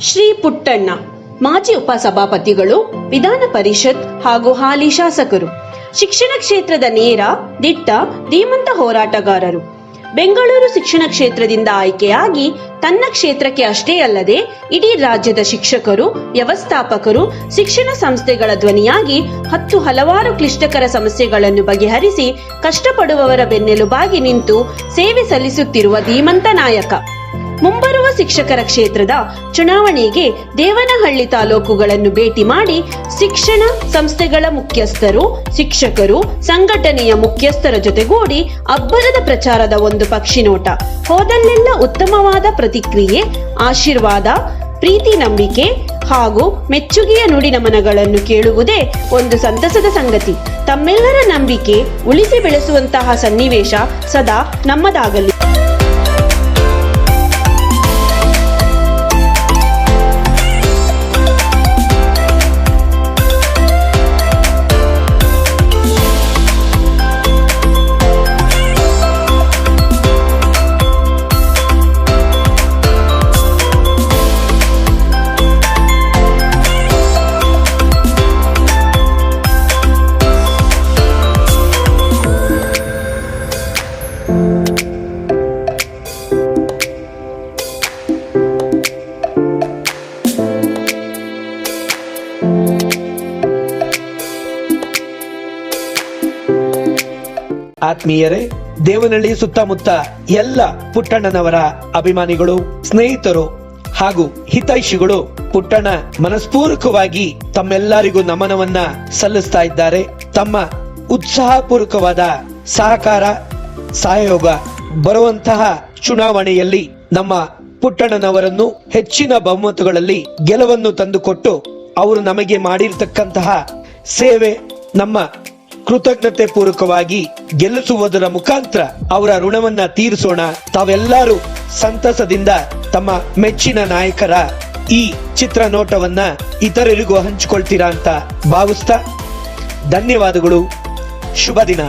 ಶ್ರೀ ಪುಟ್ಟಣ್ಣ ಮಾಜಿ ಉಪಸಭಾಪತಿಗಳು, ವಿಧಾನ ಪರಿಷತ್ ಹಾಗೂ ಹಾಲಿ ಶಾಸಕರು. ಶಿಕ್ಷಣ ಕ್ಷೇತ್ರದ ನೇರ, ದಿಟ್ಟ, ಧೀಮಂತ ಹೋರಾಟಗಾರರು. ಬೆಂಗಳೂರು ಶಿಕ್ಷಣ ಕ್ಷೇತ್ರದಿಂದ ಆಯ್ಕೆಯಾಗಿ ತನ್ನ ಕ್ಷೇತ್ರಕ್ಕೆ ಅಷ್ಟೇ ಅಲ್ಲದೆ ಇಡೀ ರಾಜ್ಯದ ಶಿಕ್ಷಕರು, ವ್ಯವಸ್ಥಾಪಕರು, ಶಿಕ್ಷಣ ಸಂಸ್ಥೆಗಳ ಧ್ವನಿಯಾಗಿ ಹಲವಾರು ಕ್ಲಿಷ್ಟಕರ ಸಮಸ್ಯೆಗಳನ್ನು ಬಗೆಹರಿಸಿ ಕಷ್ಟಪಡುವವರ ಬೆನ್ನೆಲುಬಾಗಿ ನಿಂತು ಸೇವೆ ಸಲ್ಲಿಸುತ್ತಿರುವ ಧೀಮಂತ ನಾಯಕ. ಮುಂಬರುವ ಶಿಕ್ಷಕರ ಕ್ಷೇತ್ರದ ಚುನಾವಣೆಗೆ ದೇವನಹಳ್ಳಿ ತಾಲೂಕುಗಳನ್ನು ಭೇಟಿ ಮಾಡಿ ಶಿಕ್ಷಣ ಸಂಸ್ಥೆಗಳ ಮುಖ್ಯಸ್ಥರು, ಶಿಕ್ಷಕರು, ಸಂಘಟನೆಯ ಮುಖ್ಯಸ್ಥರ ಜೊತೆಗೂಡಿ ಅಬ್ಬರದ ಪ್ರಚಾರದ ಒಂದು ಪಕ್ಷಿನೋಟ. ಹೋದಲ್ಲೆಲ್ಲ ಉತ್ತಮವಾದ ಪ್ರತಿಕ್ರಿಯೆ, ಆಶೀರ್ವಾದ, ಪ್ರೀತಿ, ನಂಬಿಕೆ ಹಾಗೂ ಮೆಚ್ಚುಗೆಯ ನುಡಿ ನಮನಗಳನ್ನು ಕೇಳುವುದೇ ಒಂದು ಸಂತಸದ ಸಂಗತಿ. ತಮ್ಮೆಲ್ಲರ ನಂಬಿಕೆ ಉಳಿಸಿ ಬೆಳೆಸುವಂತಹ ಸನ್ನಿವೇಶ ಸದಾ ನಮ್ಮದಾಗಲಿ. ಆತ್ಮೀಯರೇ, ದೇವನಹಳ್ಳಿ ಸುತ್ತಮುತ್ತ ಎಲ್ಲ ಪುಟ್ಟಣ್ಣನವರ ಅಭಿಮಾನಿಗಳು, ಸ್ನೇಹಿತರು ಹಾಗೂ ಹಿತೈಷಿಗಳು ಪುಟ್ಟಣ್ಣ ಮನಸ್ಪೂರ್ವಕವಾಗಿ ತಮ್ಮೆಲ್ಲರಿಗೂ ನಮನವನ್ನ ಸಲ್ಲಿಸ್ತಾ ಇದ್ದಾರೆ. ತಮ್ಮ ಉತ್ಸಾಹಪೂರ್ವಕವಾದ ಸಹಕಾರ, ಸಹಯೋಗ ಬರುವಂತಹ ಚುನಾವಣೆಯಲ್ಲಿ ನಮ್ಮ ಪುಟ್ಟಣ್ಣನವರನ್ನು ಹೆಚ್ಚಿನ ಬಹುಮತಗಳಲ್ಲಿ ಗೆಲುವನ್ನು ತಂದುಕೊಟ್ಟು ಅವರು ನಮಗೆ ಮಾಡಿರ್ತಕ್ಕಂತಹ ಸೇವೆ ನಮ್ಮ ಕೃತಜ್ಞತೆ ಪೂರ್ವಕವಾಗಿ ಗೆಲ್ಲಿಸುವುದರ ಮುಖಾಂತರ ಅವರ ಋಣವನ್ನ ತೀರಿಸೋಣ. ತಾವೆಲ್ಲರೂ ಸಂತಸದಿಂದ ತಮ್ಮ ಮೆಚ್ಚಿನ ನಾಯಕರ ಈ ಚಿತ್ರನೋಟವನ್ನ ಇತರರಿಗೂ ಹಂಚಿಕೊಳ್ತೀರಾ ಅಂತ ಭಾವಿಸ್ತಾ ಧನ್ಯವಾದಗಳು. ಶುಭ ದಿನ.